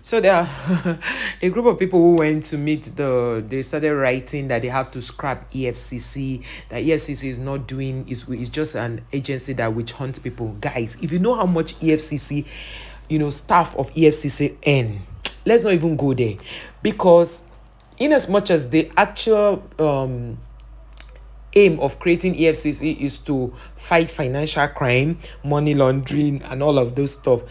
So there are a group of people who went to meet they started writing that they have to scrap EFCC, that EFCC is not doing, is just an agency that witch hunts people. Guys, if you know how much EFCC, staff of EFCC earn, let's not even go there. Because in as much as the actual aim of creating EFCC is to fight financial crime, money laundering, and all of those stuff,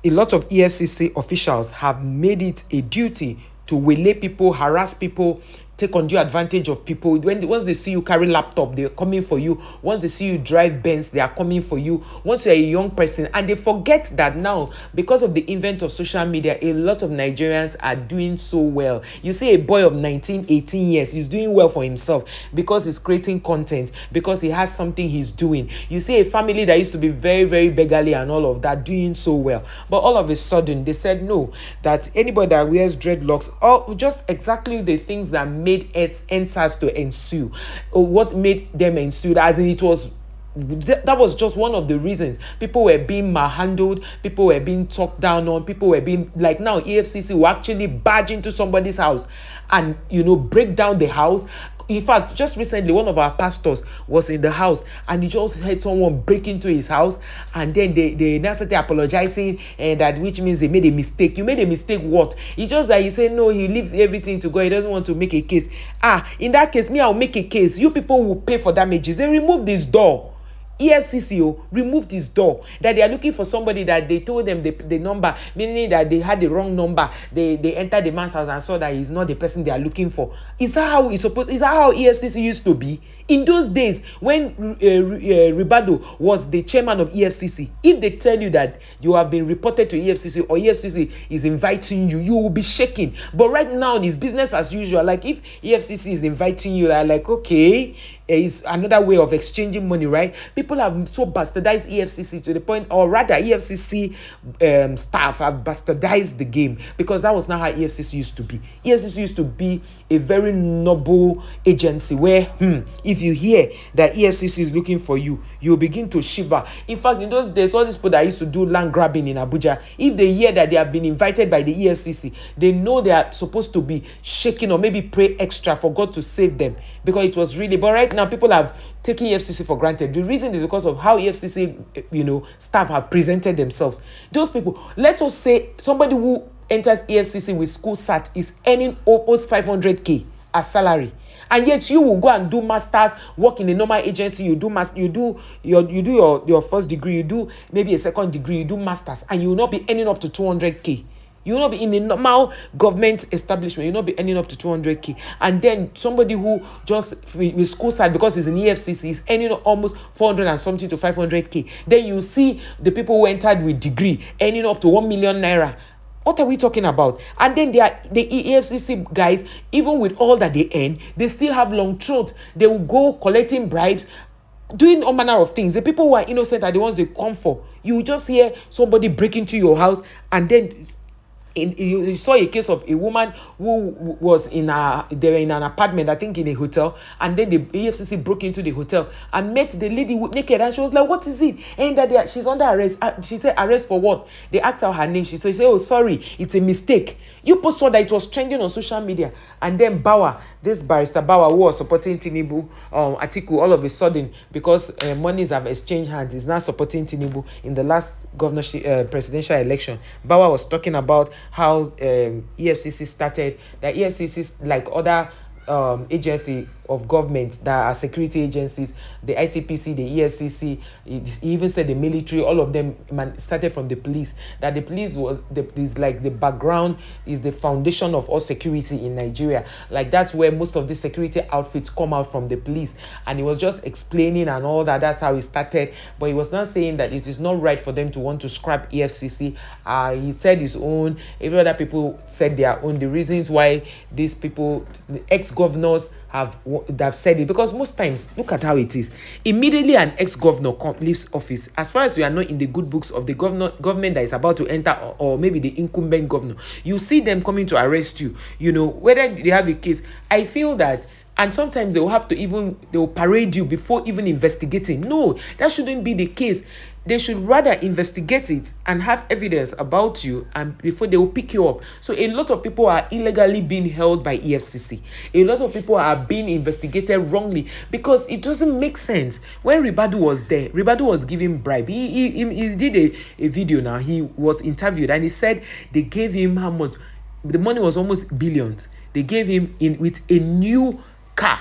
a lot of EFCC officials have made it a duty to waylay people, harass people, take undue advantage of people. Once they see you carry laptop, they're coming for you. Once they see you drive Benz, they are coming for you. Once you're a young person, and they forget that now, because of the invent of social media, a lot of Nigerians are doing so well. You see a boy of 19, 18 years, he's doing well for himself because he's creating content, because he has something he's doing. You see a family that used to be very, very beggarly and all of that doing so well. But all of a sudden, they said no, that anybody that wears dreadlocks, or just exactly the things that made answers to ensue, or what made them ensue, as in that was just one of the reasons people were being manhandled, people were being talked down on, people were being, like, now EFCC will actually barge into somebody's house and break down the house. In fact, just recently, one of our pastors was in the house and he just heard someone break into his house, and then they now started apologizing, and that, which means they made a mistake. You made a mistake what? It's just that he said no, he leaves everything to God, he doesn't want to make a case. In that case, me, I'll make a case. You people will pay for damages. They removed this door. EFCC removed his door, that they are looking for somebody that they told them the number, meaning that they had the wrong number. They entered the man's house and saw that he's not the person they are looking for. Is that how EFCC used to be in those days when Ribado was the chairman of EFCC? If they tell you that you have been reported to EFCC, or EFCC is inviting you, you will be shaking. But right now it's business as usual. Like, if EFCC is inviting you, they're like, okay, is another way of exchanging money, right? People have so bastardized EFCC to the point, or rather EFCC staff have bastardized the game, because that was not how EFCC used to be. EFCC used to be a very noble agency where if you hear that EFCC is looking for you, you begin to shiver. In fact, in those days, all these people that used to do land grabbing in Abuja, if they hear that they have been invited by the EFCC, they know they are supposed to be shaking, or maybe pray extra for God to save them, because it was really. But right now, people have taken EFCC for granted. The reason is because of how EFCC, staff have presented themselves. Those people, let us say somebody who enters EFCC with school cert is earning almost 500k as salary, and yet you will go and do masters, work in a normal agency, you do your first degree, you do maybe a second degree, you do masters, and you will not be earning up to 200k. You will not be in a normal government establishment. You will not be earning up to 200k. And then somebody who just with school side, because he's in EFCC, is earning almost 400 and something to 500k. Then you see the people who entered with degree earning up to 1 million naira. What are we talking about? And then the EFCC guys, even with all that they earn, they still have long throat. They will go collecting bribes, doing all manner of things. The people who are innocent are the ones they come for. You just hear somebody break into your house, and then you saw a case of a woman who was they were in an apartment, I think in a hotel, and then the EFCC broke into the hotel and met the lady naked, and she was like, what is it? And that she's under arrest. She said, arrest for what? They asked her name. She said, oh, sorry, it's a mistake. You post saw that it was trending on social media, and then this barrister Bawa, who was supporting Tinubu, Atiku, all of a sudden, because monies have exchanged hands, is now supporting Tinubu in the last governorship presidential election. Bawa was talking about how EFCC started, that EFCC, like other agency of government that are security agencies, the ICPC, the EFCC, he even said the military, all of them started from the police, that the police is like the background, is the foundation of all security in Nigeria. Like, that's where most of the security outfits come out, from the police. And he was just explaining and all that, that's how he started. But he was not saying that it is not right for them to want to scrap EFCC. He said his own, even other people said their own, the reasons why these people, the ex-governors, have said it. Because most times, look at how it is, immediately an ex-governor leaves office, as far as you are not in the good books of the government that is about to enter, or maybe the incumbent governor, you see them coming to arrest you, whether they have a case. I feel that, and sometimes they will parade you before even investigating. No, that shouldn't be the case. They should rather investigate it and have evidence about you, and before they will pick you up. So a lot of people are illegally being held by EFCC. A lot of people are being investigated wrongly because it doesn't make sense. When Ribadu was there, Ribadu was giving bribe. He did a video now. He was interviewed and he said they gave him how much? The money was almost billions. They gave him in with a new car.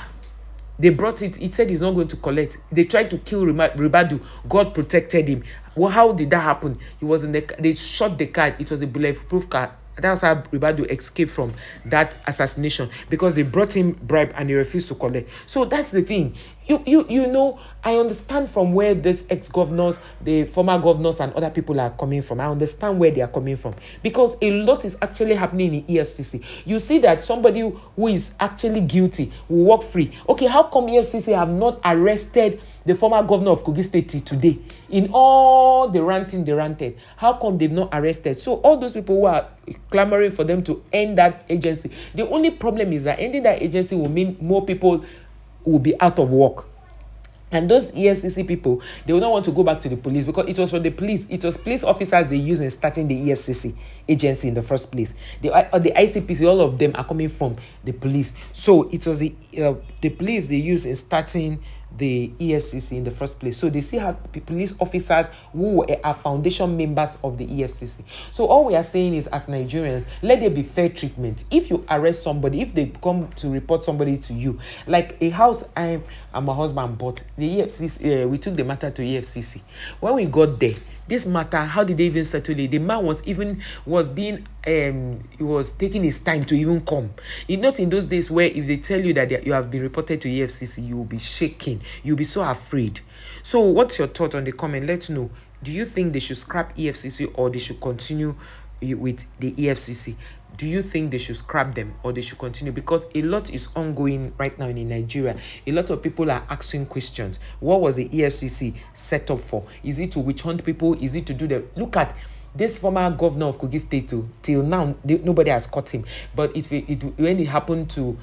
They brought it. He said he's not going to collect. They tried to kill Ribadu. God protected him. Well, how did that happen? He was in the. They shot the car. It was a bulletproof car. That's how Ribadu escaped from that assassination, because they brought him bribe and he refused to collect. So that's the thing. You know, I understand from where these ex-governors, the former governors and other people are coming from. I understand where they are coming from, because a lot is actually happening in EFCC. You see that somebody who is actually guilty will walk free. Okay, how come EFCC have not arrested the former governor of Kogi State today? In all the ranting they ranted, how come they've not arrested? So all those people who are clamoring for them to end that agency, the only problem is that ending that agency will mean more people will be out of work. And those EFCC people, they will not want to go back to the police, because it was from the police. It was police officers they used in starting the EFCC agency in the first place. The ICPC, all of them are coming from the police. So it was the police they used in starting the EFCC in the first place. So they still have police officers who are foundation members of the EFCC. So all we are saying is, as Nigerians, let there be fair treatment. If you arrest somebody, if they come to report somebody to you, like a house I'm a husband bought, the EFCC, we took the matter to EFCC. When we got there, this matter, how did they even settle it? The man was he was taking his time to even come. Not in those days where if they tell you that you have been reported to EFCC, you will be shaking. You'll be so afraid. So what's your thought on the comment? Let's know. Do you think they should scrap EFCC or they should continue with the EFCC? Do you think they should scrap them or they should continue? Because a lot is ongoing right now in Nigeria. A lot of people are asking questions. What was the EFCC set up for? Is it to witch hunt people? Is it to do the... Look at this former governor of Kogi State till now, nobody has caught him. But when it happened to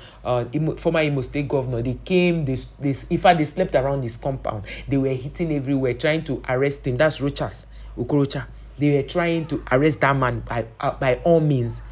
former Imo State governor, they came, in fact, they slept around his compound. They were hitting everywhere, trying to arrest him. That's Rochas, Okorocha. They were trying to arrest that man by all means.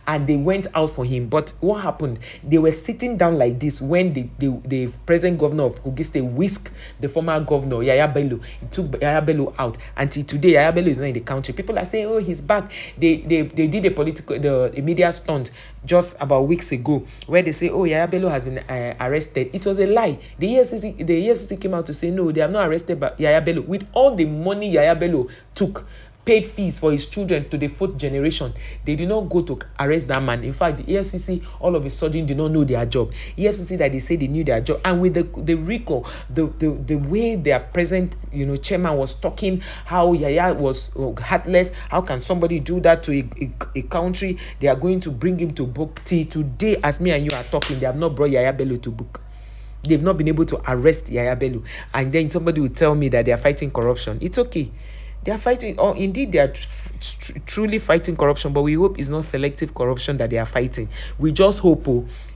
And they went out for him. But what happened? They were sitting down like this when the present governor of Kogi State whisked the former governor, Yaya Bello. He took Yaya Bello out. Until today, Yaya Bello is not in the country. People are saying, oh, he's back. They did a media stunt just about weeks ago where they say, oh, Yaya Bello has been arrested. It was a lie. The EFCC came out to say, no, they have not arrested Yaya Bello. With all the money Yaya Bello took, paid fees for his children to the fourth generation, they did not go to arrest that man. In fact, the EFCC all of a sudden did not know their job. EFCC that they say they knew their job, and with the recall, the way their present chairman was talking, how Yaya was heartless. How can somebody do that to a country? They are going to bring him to book. Till today, as me and you are talking, they have not brought Yaya Bello to book. They've not been able to arrest Yaya Bello. And then somebody will tell me that they are fighting corruption. It's okay. They are fighting, or indeed they are truly fighting corruption, but we hope it's not selective corruption that they are fighting. We just hope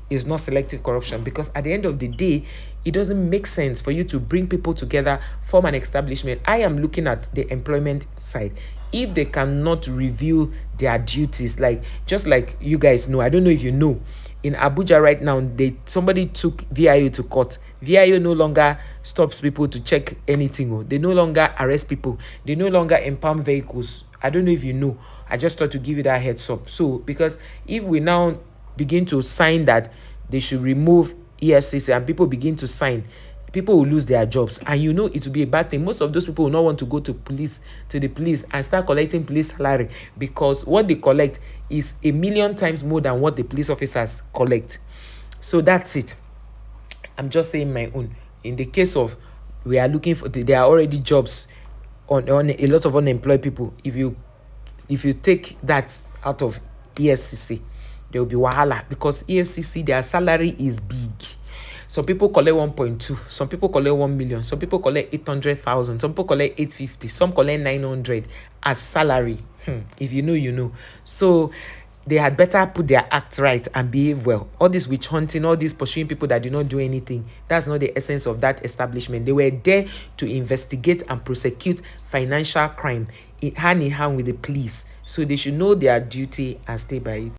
it's not selective corruption, because at the end of the day, it doesn't make sense for you to bring people together, form an establishment. I am looking at the employment side. If they cannot review their duties, just like you guys know, I don't know if you know, in Abuja right now, somebody took VIO to court. VIO no longer stops people to check anything. They no longer arrest people. They no longer impound vehicles. I don't know if you know. I just thought to give you that heads up. So, because if we now begin to sign that they should remove EFCC and people begin to sign, people will lose their jobs, and it will be a bad thing. Most of those people will not want to go to the police and start collecting police salary, because what they collect is 1,000,000 times more than what the police officers collect. So that's it. I'm just saying my own. In the case of we are looking for, there are already jobs on a lot of unemployed people. If you take that out of EFCC, there will be wahala, because EFCC, their salary is big. Some people collect 1.2, some people collect 1 million, some people collect 800,000, some people collect 850, some collect 900 as salary. If you know, you know. So they had better put their act right and behave well. All this witch hunting, all this pursuing people that did not do anything, that's not the essence of that establishment. They were there to investigate and prosecute financial crime hand in hand with the police. So they should know their duty and stay by it.